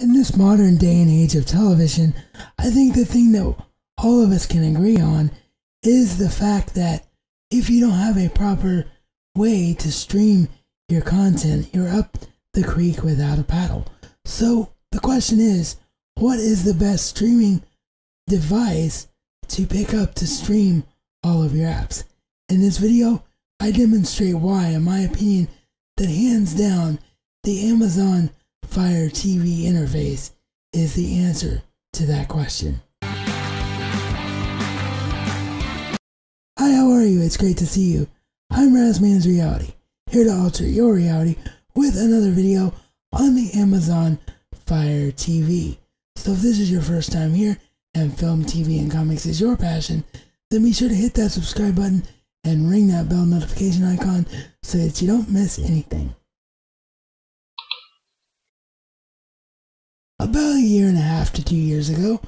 In this modern day and age of television, I think the thing that all of us can agree on is the fact that if you don't have a proper way to stream your content, you're up the creek without a paddle. So the question is, what is the best streaming device to pick up to stream all of your apps? In this video, I demonstrate why, in my opinion, that hands down, the Amazon Fire TV interface is the answer to that question. Hi, how are you? It's great to see you. I'm Razman's Reality, here to alter your reality with another video on the Amazon Fire TV. So if this is your first time here and film, TV, and comics is your passion, then be sure to hit that subscribe button and ring that bell notification icon so that you don't miss anything. About a year and a half to 2 years ago,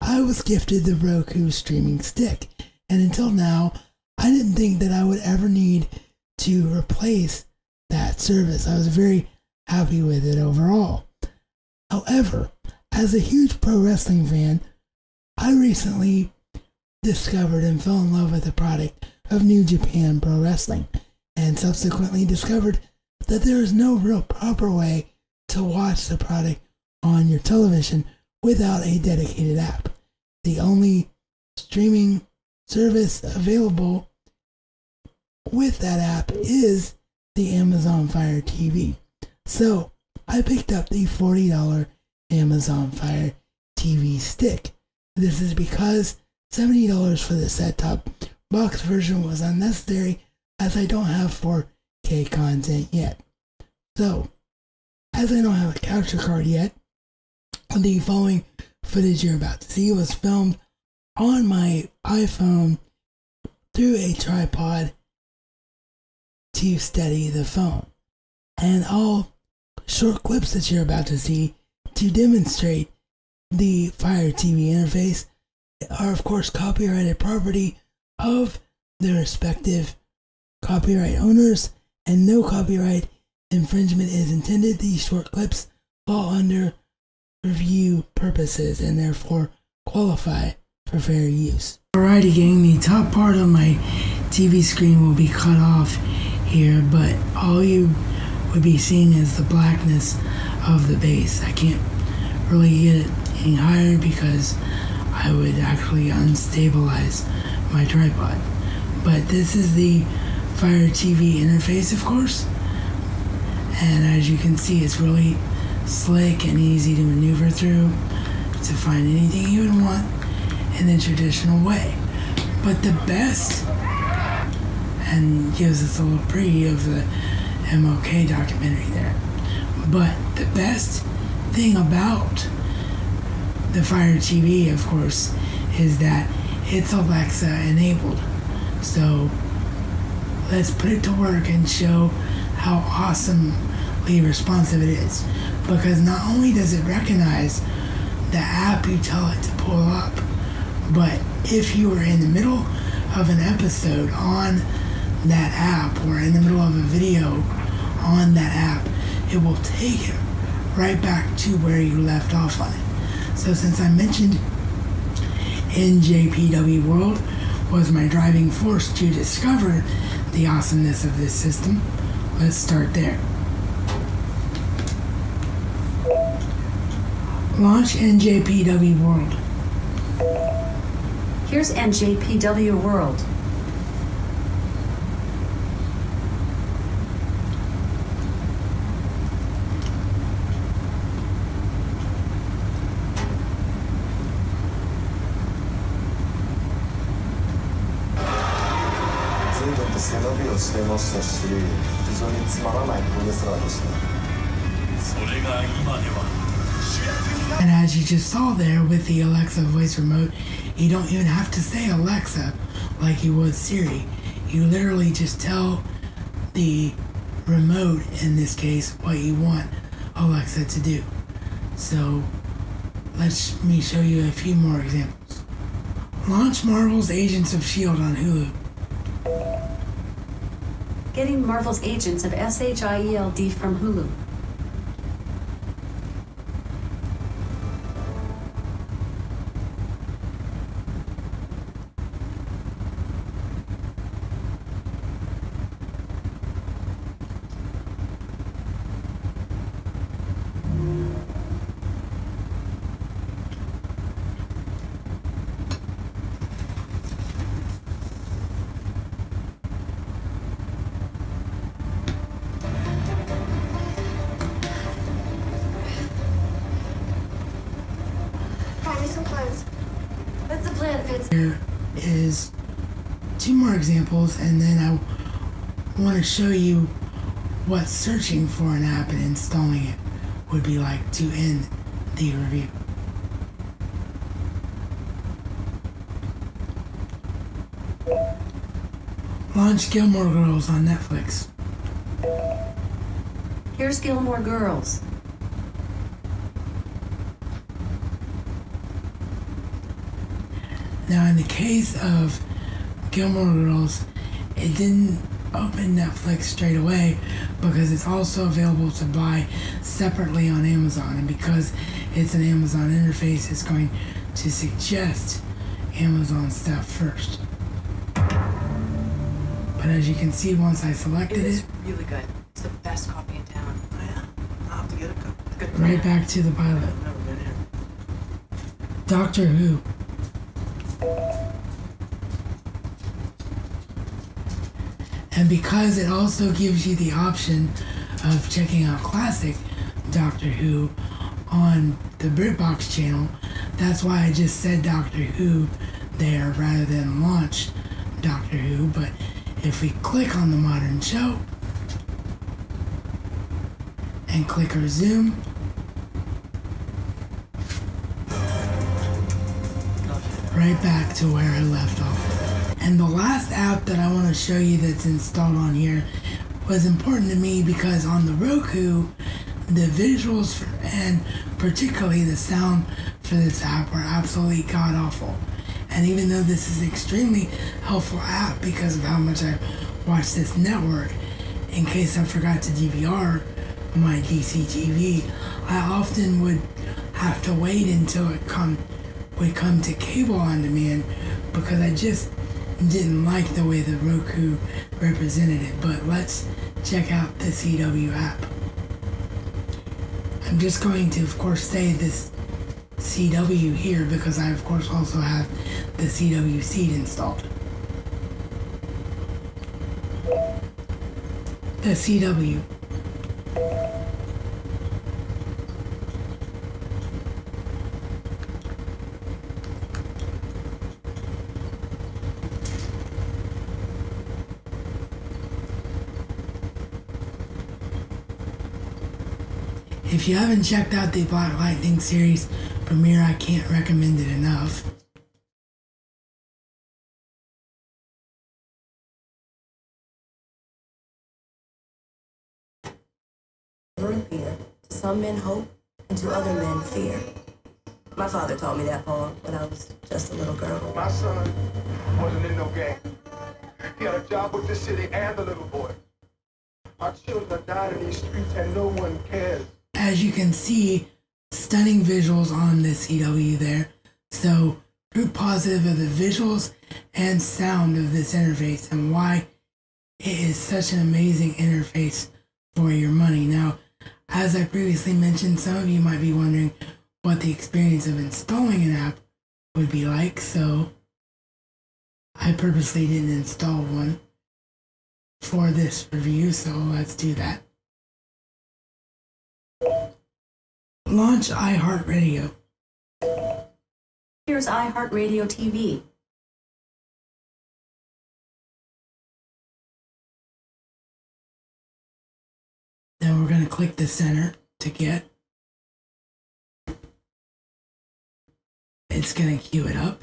I was gifted the Roku streaming stick, and until now, I didn't think that I would ever need to replace that service. I was very happy with it overall. However, as a huge pro wrestling fan, I recently discovered and fell in love with the product of New Japan Pro Wrestling, and subsequently discovered that there is no real proper way to watch the product on your television without a dedicated app. The only streaming service available with that app is the Amazon Fire TV. So I picked up the $40 Amazon Fire TV stick. This is because $70 for the set-top box version was unnecessary, as I don't have 4K content yet. So, as I don't have a capture card yet, the following footage you're about to see was filmed on my iPhone through a tripod to steady the phone. And all short clips that you're about to see to demonstrate the Fire TV interface are of course copyrighted property of the respective copyright owners, and no copyright infringement is intended. These short clips fall under review purposes and therefore qualify for fair use. Alrighty gang, the top part of my TV screen will be cut off here, but all you would be seeing is the blackness of the base. I can't really get it any higher because I would actually unstabilize my tripod. But this is the Fire TV interface, of course, and as you can see, it's really slick and easy to maneuver through to find anything you would want in a traditional way. But the best, and gives us a little preview of the MLK documentary there, but the best thing about the Fire TV, of course, is that it's Alexa enabled. So let's put it to work and show how awesomely responsive it is. Because not only does it recognize the app you tell it to pull up, but if you are in the middle of an episode on that app or in the middle of a video on that app, it will take it right back to where you left off on it. So since I mentioned NJPW World was my driving force to discover the awesomeness of this system, let's start there. Launch NJPW World. Here's NJPW World. And as you just saw there with the Alexa voice remote, you don't even have to say Alexa like you would Siri. You literally just tell the remote, in this case, what you want Alexa to do. So let me show you a few more examples. Launch Marvel's Agents of S.H.I.E.L.D. on Hulu. Getting Marvel's Agents of S.H.I.E.L.D. from Hulu. me some plans. What's the plan, Fitz? Here is 2 more examples, and then I want to show you what searching for an app and installing it would be like to end the review. Launch Gilmore Girls on Netflix. Here's Gilmore Girls. Now, in the case of Gilmore Girls, it didn't open Netflix straight away because it's also available to buy separately on Amazon, and because it's an Amazon interface, it's going to suggest Amazon stuff first. But as you can see, once I selected It's it, really good. It's the best coffee in town. Oh yeah, I'll have to get a cup. It's good. right back to the pilot. I've never been here. Doctor Who. And because it also gives you the option of checking out classic Doctor Who on the BritBox channel, that's why I just said Doctor Who there rather than launch Doctor Who. But if we click on the modern show and click resume, right back to where I left off. And the last app that I want to show you that's installed on here was important to me because on the Roku, the visuals and particularly the sound for this app are absolutely god awful. And even though this is an extremely helpful app because of how much I watch this network, in case I forgot to DVR my DCTV, I often would have to wait until it would come to cable on demand because I just didn't like the way the Roku represented it. But let's check out the CW app. I'm just going to, of course, say this CW here because I, of course, also have the CW Seed installed. The CW. If you haven't checked out the Black Lightning series premiere, I can't recommend it enough. Appear. To some men hope, and to other men fear. My father taught me that poem when I was just a little girl. My son wasn't in no gang. He had a job with the city and the little boy. Our children are dying in these streets and no one cares. As you can see, stunning visuals on the CW there. So, proof positive of the visuals and sound of this interface and why it is such an amazing interface for your money. Now, as I previously mentioned, some of you might be wondering what the experience of installing an app would be like, so I purposely didn't install one for this review, so let's do that. Launch iHeartRadio. Here's iHeartRadio TV. Then we're going to click the center to get. It's going to queue it up.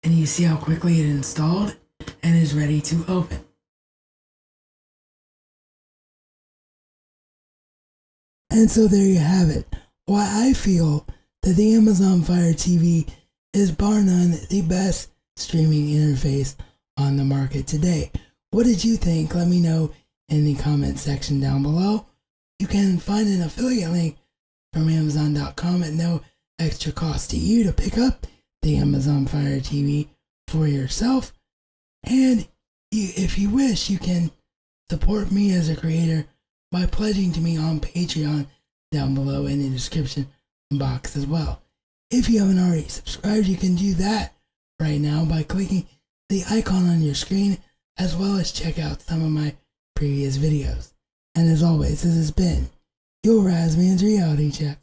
And you see how quickly it installed and is ready to open. And so there you have it. Why I feel that the Amazon Fire TV is bar none the best streaming interface on the market today. What did you think? Let me know in the comment section down below. You can find an affiliate link from Amazon.com at no extra cost to you to pick up the Amazon Fire TV for yourself. And if you wish, you can support me as a creator by pledging to me on Patreon down below in the description box as well. If you haven't already subscribed, you can do that right now by clicking the icon on your screen, as well as check out some of my previous videos. And as always, this has been your Razman's Reality Check.